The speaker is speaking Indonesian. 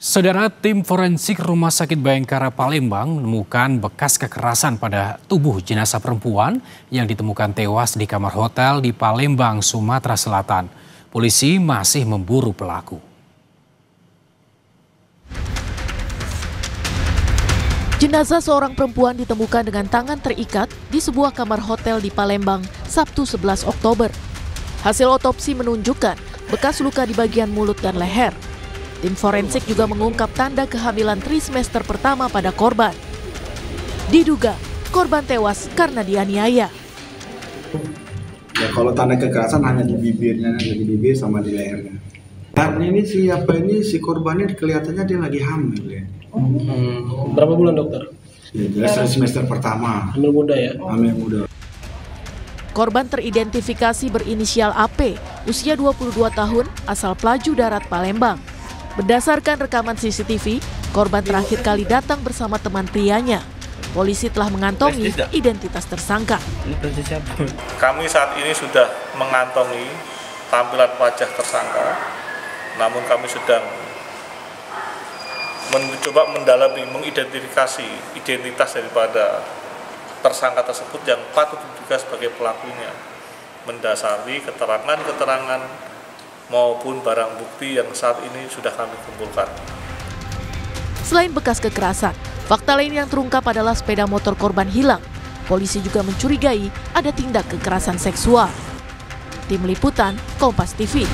Saudara, tim forensik Rumah Sakit Bayangkara Palembang menemukan bekas kekerasan pada tubuh jenazah perempuan yang ditemukan tewas di kamar hotel di Palembang, Sumatera Selatan. Polisi masih memburu pelaku. Jenazah seorang perempuan ditemukan dengan tangan terikat di sebuah kamar hotel di Palembang, Sabtu 11 Oktober. Hasil otopsi menunjukkan bekas luka di bagian mulut dan leher. Tim forensik juga mengungkap tanda kehamilan trimester pertama pada korban. Diduga korban tewas karena dianiaya. Ya, kalau tanda kekerasan hanya di bibirnya, di bibir sama di lehernya. Dan ini si korbannya kelihatannya dia lagi hamil ya. Berapa bulan dokter? Ya, jelas semester pertama. Hamil muda ya? Hamil muda. Korban teridentifikasi berinisial AP, usia 22 tahun, asal Pelaju Darat, Palembang. Berdasarkan rekaman CCTV, korban terakhir kali datang bersama teman prianya. Polisi telah mengantongi identitas tersangka. Kami saat ini sudah mengantongi tampilan wajah tersangka, namun kami sedang mencoba mendalami, mengidentifikasi identitas daripada tersangka tersebut yang patut diduga sebagai pelakunya, mendasari keterangan-keterangan maupun barang bukti yang saat ini sudah kami kumpulkan. Selain bekas kekerasan, fakta lain yang terungkap adalah sepeda motor korban hilang. Polisi juga mencurigai ada tindak kekerasan seksual. Tim Liputan, Kompas TV.